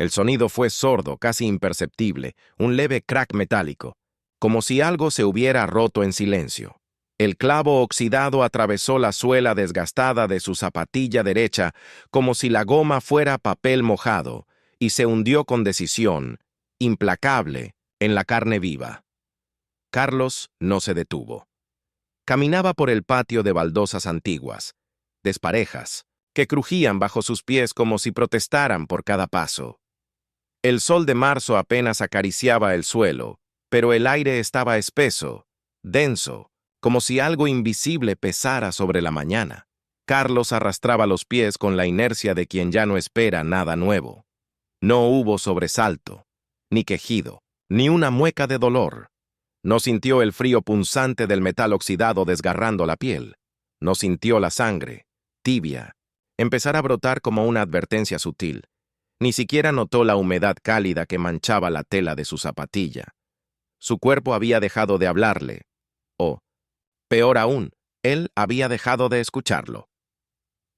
El sonido fue sordo, casi imperceptible, un leve crack metálico, como si algo se hubiera roto en silencio. El clavo oxidado atravesó la suela desgastada de su zapatilla derecha como si la goma fuera papel mojado, y se hundió con decisión, implacable, en la carne viva. Carlos no se detuvo. Caminaba por el patio de baldosas antiguas, desparejas, que crujían bajo sus pies como si protestaran por cada paso. El sol de marzo apenas acariciaba el suelo, pero el aire estaba espeso, denso, como si algo invisible pesara sobre la mañana. Carlos arrastraba los pies con la inercia de quien ya no espera nada nuevo. No hubo sobresalto, ni quejido, ni una mueca de dolor. No sintió el frío punzante del metal oxidado desgarrando la piel. No sintió la sangre, tibia, empezar a brotar como una advertencia sutil. Ni siquiera notó la humedad cálida que manchaba la tela de su zapatilla. Su cuerpo había dejado de hablarle, o, peor aún, él había dejado de escucharlo.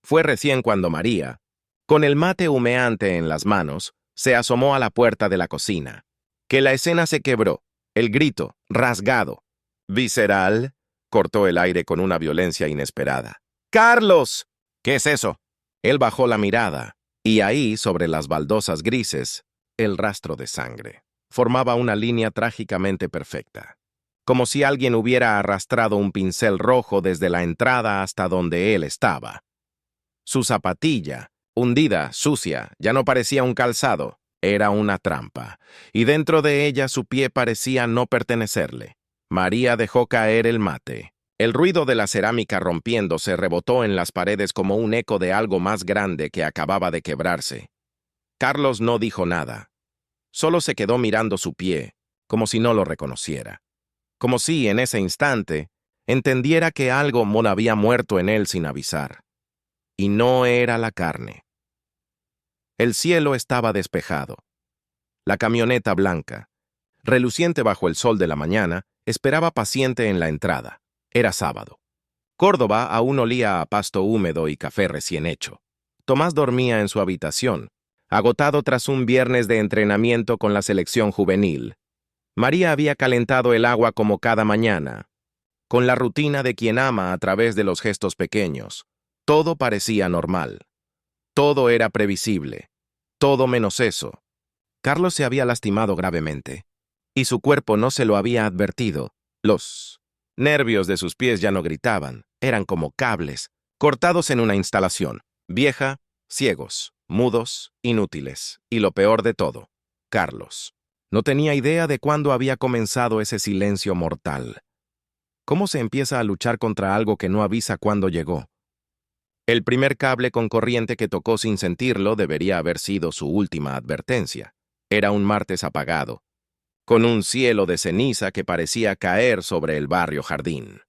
Fue recién cuando María, con el mate humeante en las manos, se asomó a la puerta de la cocina, que la escena se quebró, el grito, rasgado, visceral, cortó el aire con una violencia inesperada. ¡Carlos! ¿Qué es eso? Él bajó la mirada, y ahí, sobre las baldosas grises, el rastro de sangre. Formaba una línea trágicamente perfecta, como si alguien hubiera arrastrado un pincel rojo desde la entrada hasta donde él estaba. Su zapatilla, hundida, sucia, ya no parecía un calzado, era una trampa, y dentro de ella su pie parecía no pertenecerle. María dejó caer el mate. El ruido de la cerámica rompiéndose rebotó en las paredes como un eco de algo más grande que acababa de quebrarse. Carlos no dijo nada. Solo se quedó mirando su pie, como si no lo reconociera. Como si, en ese instante, entendiera que algo había muerto en él sin avisar. Y no era la carne. El cielo estaba despejado. La camioneta blanca, reluciente bajo el sol de la mañana, esperaba paciente en la entrada. Era sábado. Córdoba aún olía a pasto húmedo y café recién hecho. Tomás dormía en su habitación, agotado tras un viernes de entrenamiento con la selección juvenil. María había calentado el agua como cada mañana, con la rutina de quien ama a través de los gestos pequeños. Todo parecía normal. Todo era previsible. Todo menos eso. Carlos se había lastimado gravemente, y su cuerpo no se lo había advertido. Los nervios de sus pies ya no gritaban, eran como cables, cortados en una instalación, vieja, ciegos, mudos, inútiles, y lo peor de todo, Carlos. No tenía idea de cuándo había comenzado ese silencio mortal. ¿Cómo se empieza a luchar contra algo que no avisa cuándo llegó? El primer cable con corriente que tocó sin sentirlo debería haber sido su última advertencia. Era un martes apagado, con un cielo de ceniza que parecía caer sobre el barrio Jardín.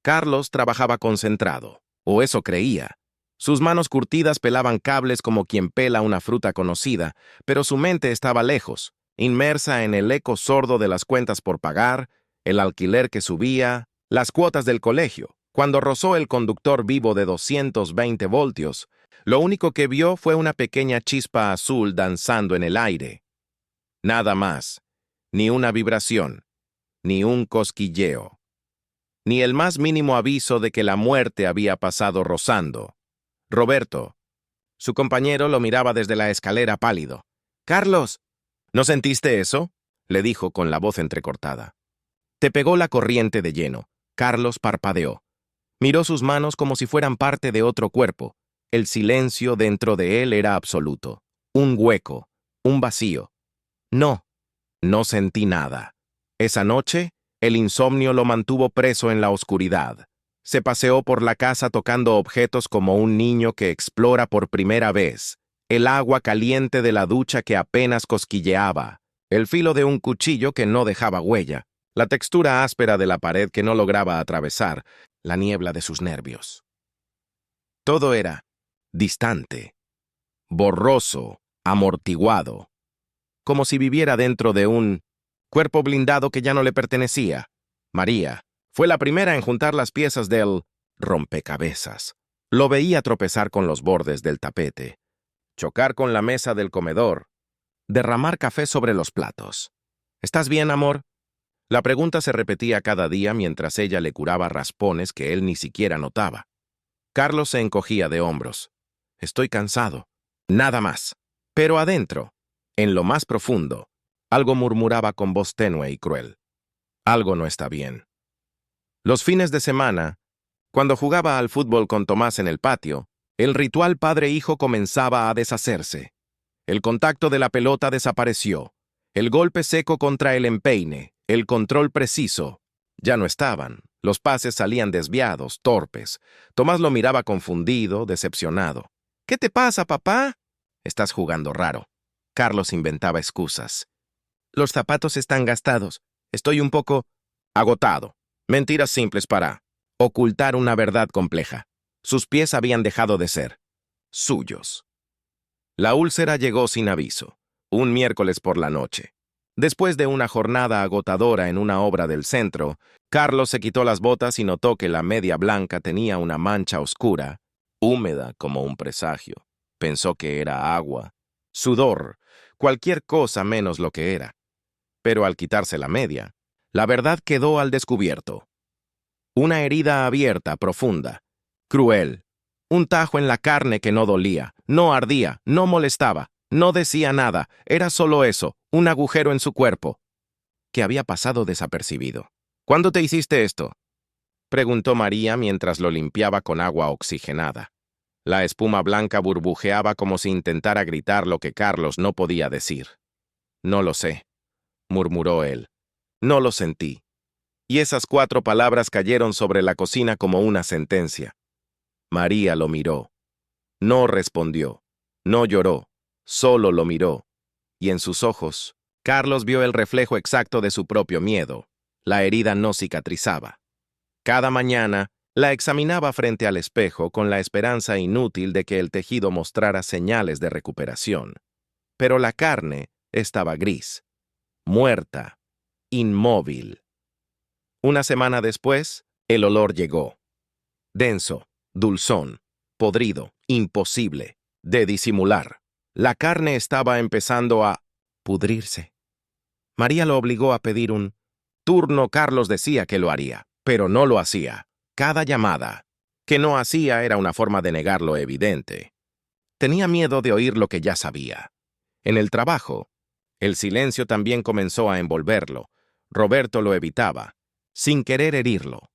Carlos trabajaba concentrado, o eso creía. Sus manos curtidas pelaban cables como quien pela una fruta conocida, pero su mente estaba lejos, inmersa en el eco sordo de las cuentas por pagar, el alquiler que subía, las cuotas del colegio. Cuando rozó el conductor vivo de 220 voltios, lo único que vio fue una pequeña chispa azul danzando en el aire. Nada más, ni una vibración, ni un cosquilleo, ni el más mínimo aviso de que la muerte había pasado rozando. Roberto, su compañero, lo miraba desde la escalera pálido. «Carlos, ¿no sentiste eso?», le dijo con la voz entrecortada. Te pegó la corriente de lleno. Carlos parpadeó. Miró sus manos como si fueran parte de otro cuerpo. El silencio dentro de él era absoluto. Un hueco, un vacío. No, no sentí nada. Esa noche, el insomnio lo mantuvo preso en la oscuridad. Se paseó por la casa tocando objetos como un niño que explora por primera vez. El agua caliente de la ducha que apenas cosquilleaba. El filo de un cuchillo que no dejaba huella. La textura áspera de la pared que no lograba atravesar. La niebla de sus nervios. Todo era distante, borroso, amortiguado, como si viviera dentro de un cuerpo blindado que ya no le pertenecía. María fue la primera en juntar las piezas del rompecabezas. Lo veía tropezar con los bordes del tapete, chocar con la mesa del comedor, derramar café sobre los platos. ¿Estás bien, amor? La pregunta se repetía cada día mientras ella le curaba raspones que él ni siquiera notaba. Carlos se encogía de hombros. Estoy cansado. Nada más. Pero adentro, en lo más profundo, algo murmuraba con voz tenue y cruel. Algo no está bien. Los fines de semana, cuando jugaba al fútbol con Tomás en el patio, el ritual padre-hijo comenzaba a deshacerse. El contacto de la pelota desapareció. El golpe seco contra el empeine, el control preciso, ya no estaban. Los pases salían desviados, torpes. Tomás lo miraba confundido, decepcionado. ¿Qué te pasa, papá? Estás jugando raro. Carlos inventaba excusas. Los zapatos están gastados. Estoy un poco agotado. Mentiras simples para ocultar una verdad compleja. Sus pies habían dejado de ser suyos. La úlcera llegó sin aviso, un miércoles por la noche. Después de una jornada agotadora en una obra del centro, Carlos se quitó las botas y notó que la media blanca tenía una mancha oscura, húmeda como un presagio. Pensó que era agua, sudor, cualquier cosa menos lo que era. Pero al quitarse la media, la verdad quedó al descubierto. Una herida abierta, profunda, cruel. Un tajo en la carne que no dolía, no ardía, no molestaba, no decía nada, era solo eso, un agujero en su cuerpo, que había pasado desapercibido. ¿Cuándo te hiciste esto?, preguntó María mientras lo limpiaba con agua oxigenada. La espuma blanca burbujeaba como si intentara gritar lo que Carlos no podía decir. No lo sé, murmuró él. No lo sentí. Y esas 4 palabras cayeron sobre la cocina como una sentencia. María lo miró. No respondió. No lloró. Solo lo miró. Y en sus ojos, Carlos vio el reflejo exacto de su propio miedo. La herida no cicatrizaba. Cada mañana, la examinaba frente al espejo con la esperanza inútil de que el tejido mostrara señales de recuperación. Pero la carne estaba gris, muerta, inmóvil. Una semana después, el olor llegó. Denso, dulzón, podrido, imposible de disimular. La carne estaba empezando a pudrirse. María lo obligó a pedir un turno. Carlos decía que lo haría, pero no lo hacía. Cada llamada que no hacía era una forma de negar lo evidente. Tenía miedo de oír lo que ya sabía. En el trabajo, el silencio también comenzó a envolverlo. Roberto lo evitaba, sin querer herirlo.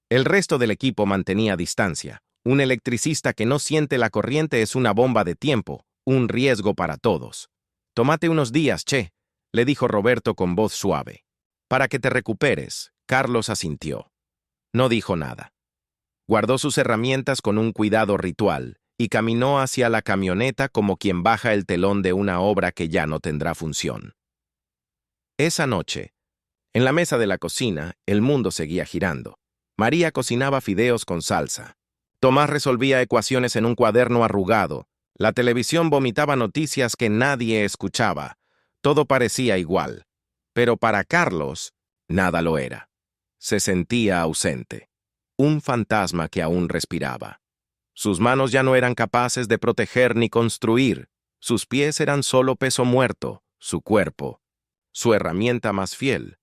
El resto del equipo mantenía distancia. Un electricista que no siente la corriente es una bomba de tiempo, un riesgo para todos. Tómate unos días, che, le dijo Roberto con voz suave. Para que te recuperes. Carlos asintió. No dijo nada. Guardó sus herramientas con un cuidado ritual y caminó hacia la camioneta como quien baja el telón de una obra que ya no tendrá función. Esa noche, en la mesa de la cocina, el mundo seguía girando. María cocinaba fideos con salsa. Tomás resolvía ecuaciones en un cuaderno arrugado. La televisión vomitaba noticias que nadie escuchaba. Todo parecía igual. Pero para Carlos, nada lo era. Se sentía ausente. Un fantasma que aún respiraba. Sus manos ya no eran capaces de proteger ni construir. Sus pies eran solo peso muerto. Su cuerpo, su herramienta más fiel,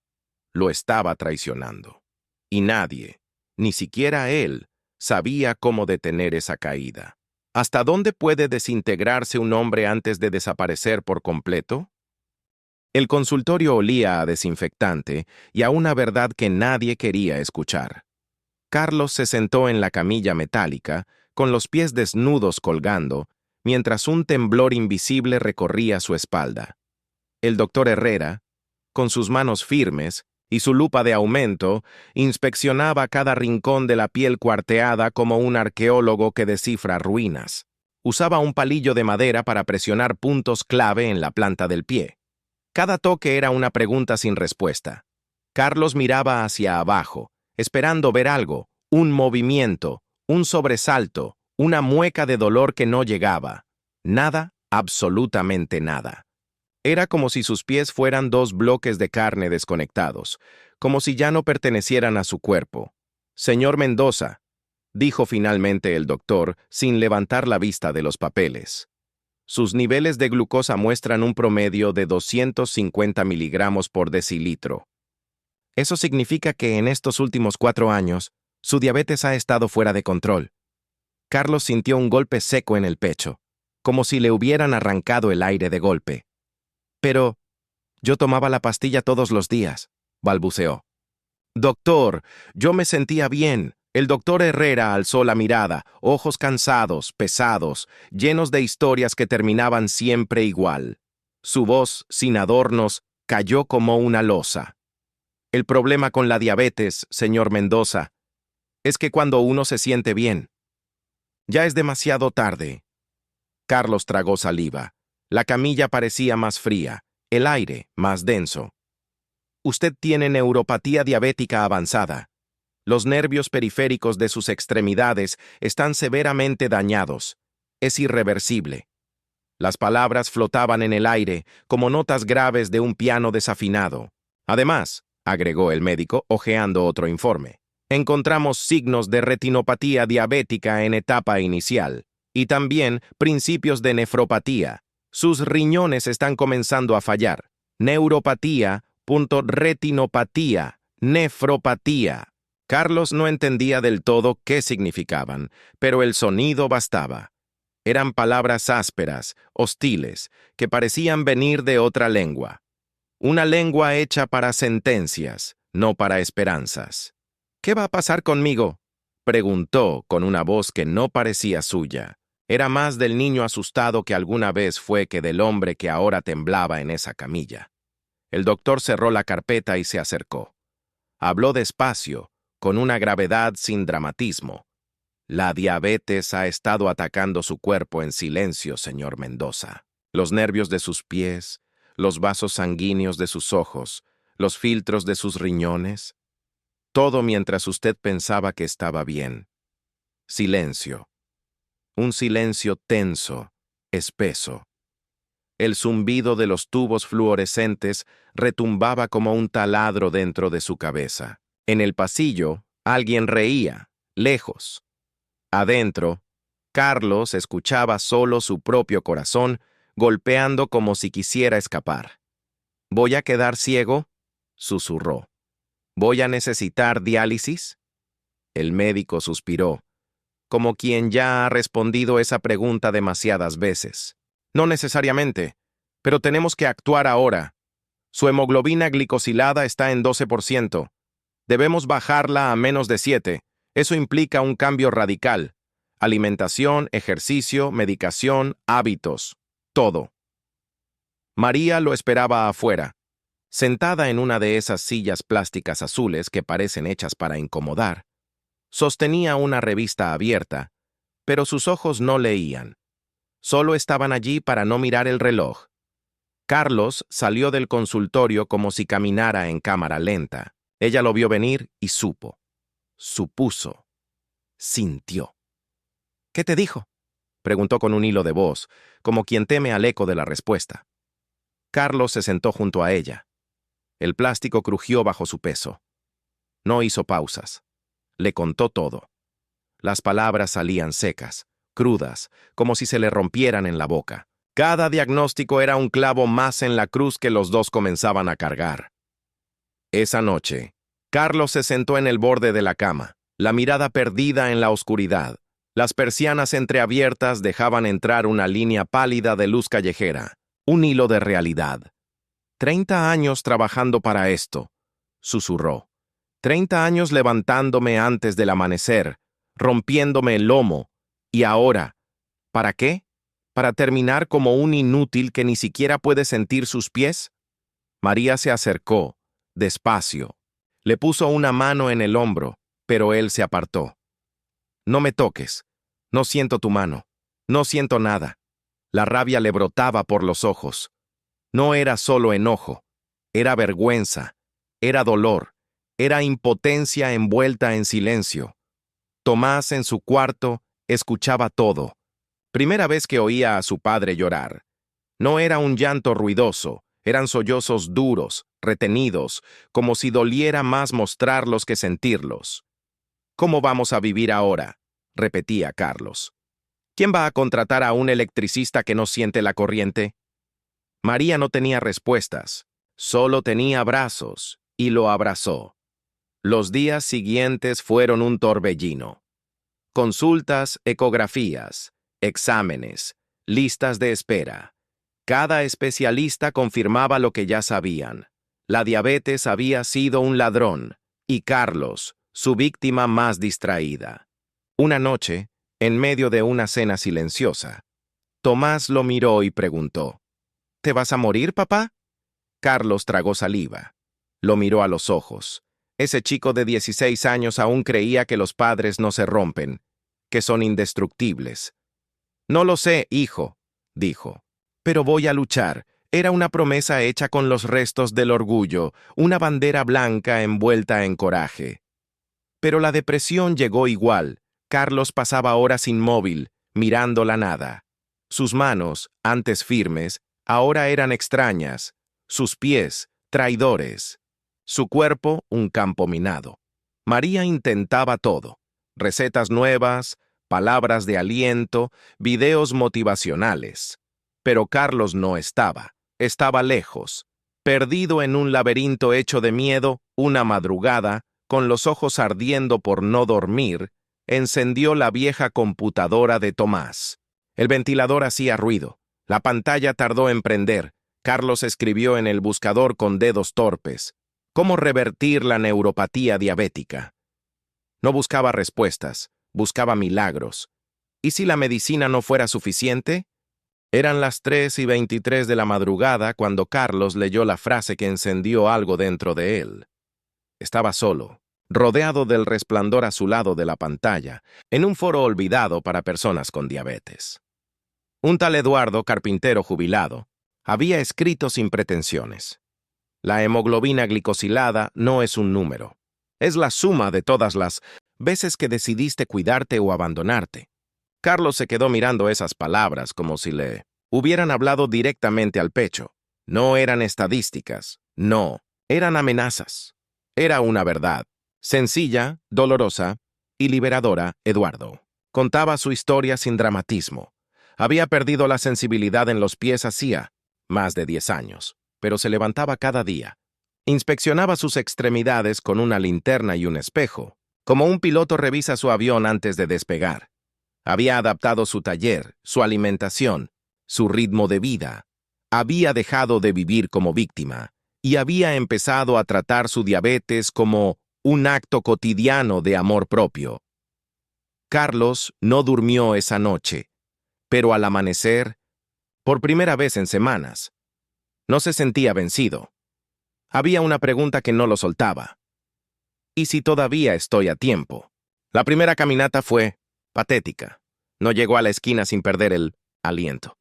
lo estaba traicionando. Y nadie, ni siquiera él, sabía cómo detener esa caída. ¿Hasta dónde puede desintegrarse un hombre antes de desaparecer por completo? El consultorio olía a desinfectante y a una verdad que nadie quería escuchar. Carlos se sentó en la camilla metálica, con los pies desnudos colgando, mientras un temblor invisible recorría su espalda. El doctor Herrera, con sus manos firmes y su lupa de aumento, inspeccionaba cada rincón de la piel cuarteada como un arqueólogo que descifra ruinas. Usaba un palillo de madera para presionar puntos clave en la planta del pie. Cada toque era una pregunta sin respuesta. Carlos miraba hacia abajo, esperando ver algo, un movimiento, un sobresalto, una mueca de dolor que no llegaba. Nada, absolutamente nada. Era como si sus pies fueran 2 bloques de carne desconectados, como si ya no pertenecieran a su cuerpo. Señor Mendoza, dijo finalmente el doctor, sin levantar la vista de los papeles. Sus niveles de glucosa muestran un promedio de 250 miligramos por decilitro. Eso significa que en estos últimos 4 años, su diabetes ha estado fuera de control. Carlos sintió un golpe seco en el pecho, como si le hubieran arrancado el aire de golpe. Pero yo tomaba la pastilla todos los días, balbuceó. Doctor, yo me sentía bien. El doctor Herrera alzó la mirada, ojos cansados, pesados, llenos de historias que terminaban siempre igual. Su voz, sin adornos, cayó como una losa. El problema con la diabetes, señor Mendoza, es que cuando uno se siente bien, ya es demasiado tarde. Carlos tragó saliva. La camilla parecía más fría, el aire más denso. Usted tiene neuropatía diabética avanzada. Los nervios periféricos de sus extremidades están severamente dañados. Es irreversible. Las palabras flotaban en el aire como notas graves de un piano desafinado. Además, agregó el médico, hojeando otro informe, encontramos signos de retinopatía diabética en etapa inicial y también principios de nefropatía. Sus riñones están comenzando a fallar. Neuropatía, retinopatía, nefropatía. Carlos no entendía del todo qué significaban, pero el sonido bastaba. Eran palabras ásperas, hostiles, que parecían venir de otra lengua. Una lengua hecha para sentencias, no para esperanzas. ¿Qué va a pasar conmigo?, preguntó con una voz que no parecía suya. Era más del niño asustado que alguna vez fue que del hombre que ahora temblaba en esa camilla. El doctor cerró la carpeta y se acercó. Habló despacio, con una gravedad sin dramatismo. La diabetes ha estado atacando su cuerpo en silencio, señor Mendoza. Los nervios de sus pies, los vasos sanguíneos de sus ojos, los filtros de sus riñones. Todo mientras usted pensaba que estaba bien. Silencio. Un silencio tenso, espeso. El zumbido de los tubos fluorescentes retumbaba como un taladro dentro de su cabeza. En el pasillo, alguien reía, lejos. Adentro, Carlos escuchaba solo su propio corazón golpeando como si quisiera escapar. ¿Voy a quedar ciego?, susurró. ¿Voy a necesitar diálisis? El médico suspiró, como quien ya ha respondido esa pregunta demasiadas veces. No necesariamente, pero tenemos que actuar ahora. Su hemoglobina glicosilada está en 12%. Debemos bajarla a menos de 7. Eso implica un cambio radical. Alimentación, ejercicio, medicación, hábitos. Todo. María lo esperaba afuera, sentada en una de esas sillas plásticas azules que parecen hechas para incomodar. Sostenía una revista abierta, pero sus ojos no leían. Solo estaban allí para no mirar el reloj. Carlos salió del consultorio como si caminara en cámara lenta. Ella lo vio venir y supo. Supuso. Sintió. ¿Qué te dijo?, preguntó con un hilo de voz, como quien teme al eco de la respuesta. Carlos se sentó junto a ella. El plástico crujió bajo su peso. No hizo pausas. Le contó todo. Las palabras salían secas, crudas, como si se le rompieran en la boca. Cada diagnóstico era un clavo más en la cruz que los dos comenzaban a cargar. Esa noche, Carlos se sentó en el borde de la cama, la mirada perdida en la oscuridad. Las persianas entreabiertas dejaban entrar una línea pálida de luz callejera, un hilo de realidad. 30 años trabajando para esto, susurró. 30 años levantándome antes del amanecer, rompiéndome el lomo, y ahora, ¿para qué? ¿Para terminar como un inútil que ni siquiera puede sentir sus pies? María se acercó, despacio. Le puso una mano en el hombro, pero él se apartó. No me toques. No siento tu mano. No siento nada. La rabia le brotaba por los ojos. No era solo enojo. Era vergüenza. Era dolor. Era impotencia envuelta en silencio. Tomás en su cuarto escuchaba todo. Primera vez que oía a su padre llorar. No era un llanto ruidoso. Eran sollozos duros, retenidos, como si doliera más mostrarlos que sentirlos. ¿Cómo vamos a vivir ahora?, repetía Carlos. ¿Quién va a contratar a un electricista que no siente la corriente? María no tenía respuestas, solo tenía brazos, y lo abrazó. Los días siguientes fueron un torbellino. Consultas, ecografías, exámenes, listas de espera. Cada especialista confirmaba lo que ya sabían. La diabetes había sido un ladrón, y Carlos, su víctima más distraída. Una noche, en medio de una cena silenciosa, Tomás lo miró y preguntó, ¿Te vas a morir, papá? Carlos tragó saliva. Lo miró a los ojos. Ese chico de 16 años aún creía que los padres no se rompen, que son indestructibles. No lo sé, hijo, dijo. Pero voy a luchar. Era una promesa hecha con los restos del orgullo, una bandera blanca envuelta en coraje. Pero la depresión llegó igual. Carlos pasaba horas inmóvil, mirando la nada. Sus manos, antes firmes, ahora eran extrañas. Sus pies, traidores. Su cuerpo, un campo minado. María intentaba todo. Recetas nuevas, palabras de aliento, videos motivacionales. Pero Carlos no estaba. Estaba lejos. Perdido en un laberinto hecho de miedo, una madrugada, con los ojos ardiendo por no dormir, encendió la vieja computadora de Tomás. El ventilador hacía ruido. La pantalla tardó en prender. Carlos escribió en el buscador con dedos torpes. ¿Cómo revertir la neuropatía diabética? No buscaba respuestas, buscaba milagros. ¿Y si la medicina no fuera suficiente? Eran las 3:23 de la madrugada cuando Carlos leyó la frase que encendió algo dentro de él. Estaba solo, rodeado del resplandor azulado de la pantalla, en un foro olvidado para personas con diabetes. Un tal Eduardo, carpintero jubilado, había escrito sin pretensiones. La hemoglobina glicosilada no es un número. Es la suma de todas las veces que decidiste cuidarte o abandonarte. Carlos se quedó mirando esas palabras como si le hubieran hablado directamente al pecho. No eran estadísticas, no, eran amenazas. Era una verdad, sencilla, dolorosa y liberadora. Eduardo contaba su historia sin dramatismo. Había perdido la sensibilidad en los pies hacía más de 10 años, pero se levantaba cada día. Inspeccionaba sus extremidades con una linterna y un espejo, como un piloto revisa su avión antes de despegar. Había adaptado su taller, su alimentación, su ritmo de vida. Había dejado de vivir como víctima y había empezado a tratar su diabetes como un acto cotidiano de amor propio. Carlos no durmió esa noche, pero al amanecer, por primera vez en semanas, no se sentía vencido. Había una pregunta que no lo soltaba. ¿Y si todavía estoy a tiempo? La primera caminata fue patética. No llegó a la esquina sin perder el aliento.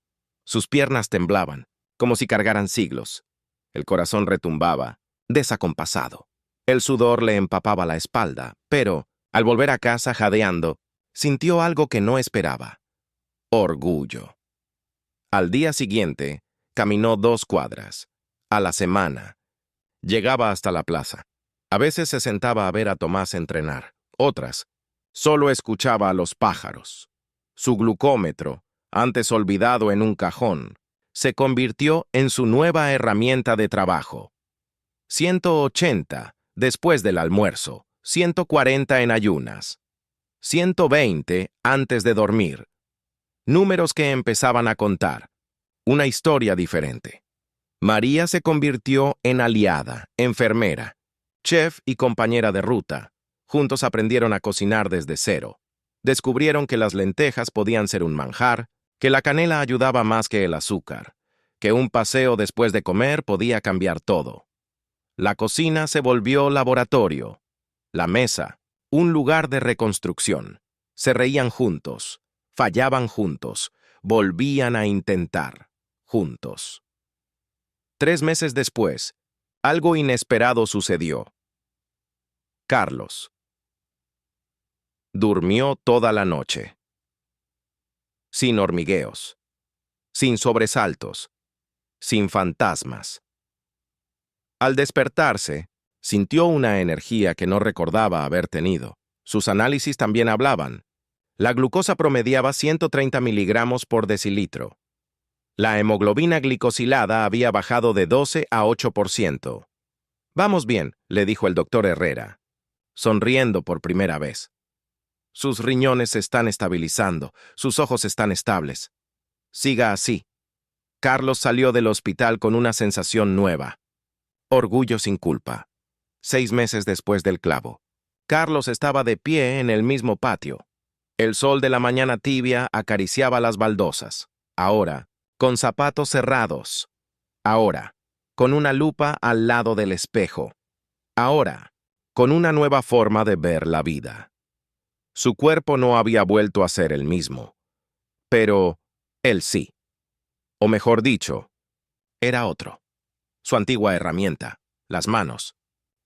Sus piernas temblaban, como si cargaran siglos. El corazón retumbaba, desacompasado. El sudor le empapaba la espalda, pero, al volver a casa jadeando, sintió algo que no esperaba. Orgullo. Al día siguiente, caminó 2 cuadras. A la semana. Llegaba hasta la plaza. A veces se sentaba a ver a Tomás entrenar. Otras, solo escuchaba a los pájaros. Su glucómetro, antes olvidado en un cajón, se convirtió en su nueva herramienta de trabajo. 180 después del almuerzo, 140 en ayunas, 120 antes de dormir. Números que empezaban a contar. Una historia diferente. María se convirtió en aliada, enfermera, chef y compañera de ruta. Juntos aprendieron a cocinar desde cero. Descubrieron que las lentejas podían ser un manjar, que la canela ayudaba más que el azúcar, que un paseo después de comer podía cambiar todo. La cocina se volvió laboratorio. La mesa, un lugar de reconstrucción. Se reían juntos, fallaban juntos, volvían a intentar, juntos. 3 meses después, algo inesperado sucedió. Carlos durmió toda la noche. Sin hormigueos, sin sobresaltos, sin fantasmas. Al despertarse, sintió una energía que no recordaba haber tenido. Sus análisis también hablaban. La glucosa promediaba 130 miligramos por decilitro. La hemoglobina glicosilada había bajado de 12 a 8%. Vamos bien, le dijo el doctor Herrera, sonriendo por primera vez. Sus riñones se están estabilizando, sus ojos están estables. Siga así. Carlos salió del hospital con una sensación nueva. Orgullo sin culpa. 6 meses después del clavo. Carlos estaba de pie en el mismo patio. El sol de la mañana tibia acariciaba las baldosas. Ahora, con zapatos cerrados. Ahora, con una lupa al lado del espejo. Ahora, con una nueva forma de ver la vida. Su cuerpo no había vuelto a ser el mismo. Pero él sí. O mejor dicho, era otro. Su antigua herramienta, las manos.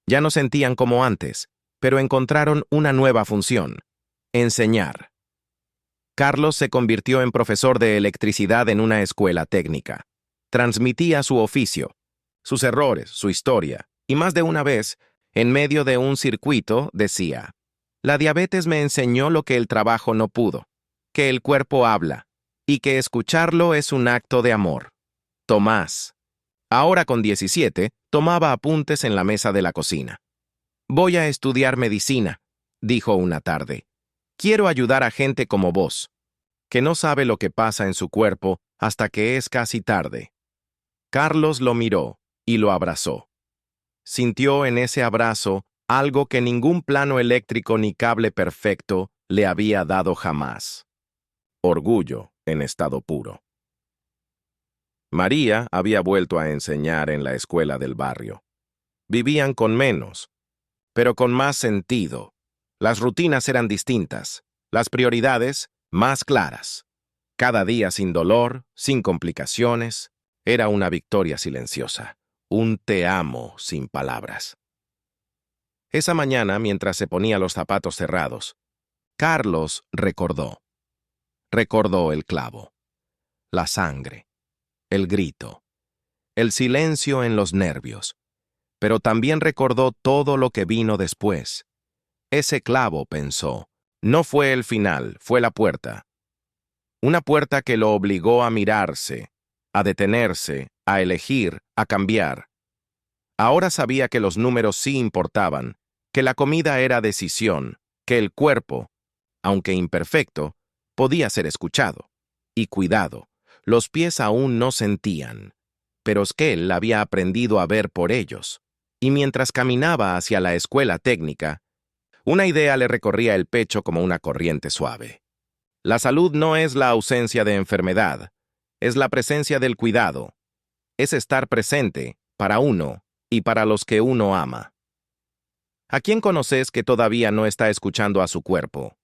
Ya no sentían como antes, pero encontraron una nueva función: enseñar. Carlos se convirtió en profesor de electricidad en una escuela técnica. Transmitía su oficio, sus errores, su historia, y más de una vez, en medio de un circuito, decía: la diabetes me enseñó lo que el trabajo no pudo, que el cuerpo habla, y que escucharlo es un acto de amor. Tomás. Ahora con 17, tomaba apuntes en la mesa de la cocina. Voy a estudiar medicina, dijo una tarde. Quiero ayudar a gente como vos, que no sabe lo que pasa en su cuerpo hasta que es casi tarde. Carlos lo miró y lo abrazó. Sintió en ese abrazo algo que ningún plano eléctrico ni cable perfecto le había dado jamás. Orgullo en estado puro. María había vuelto a enseñar en la escuela del barrio. Vivían con menos, pero con más sentido. Las rutinas eran distintas, las prioridades más claras. Cada día sin dolor, sin complicaciones, era una victoria silenciosa, un te amo sin palabras. Esa mañana, mientras se ponía los zapatos cerrados, Carlos recordó. Recordó el clavo, la sangre, el grito, el silencio en los nervios, pero también recordó todo lo que vino después. Ese clavo, pensó, no fue el final, fue la puerta. Una puerta que lo obligó a mirarse, a detenerse, a elegir, a cambiar. Ahora sabía que los números sí importaban, que la comida era decisión, que el cuerpo, aunque imperfecto, podía ser escuchado y cuidado. Los pies aún no sentían, pero Skell había aprendido a ver por ellos. Y mientras caminaba hacia la escuela técnica, una idea le recorría el pecho como una corriente suave. La salud no es la ausencia de enfermedad, es la presencia del cuidado. Es estar presente para uno y para los que uno ama. ¿A quién conoces que todavía no está escuchando a su cuerpo?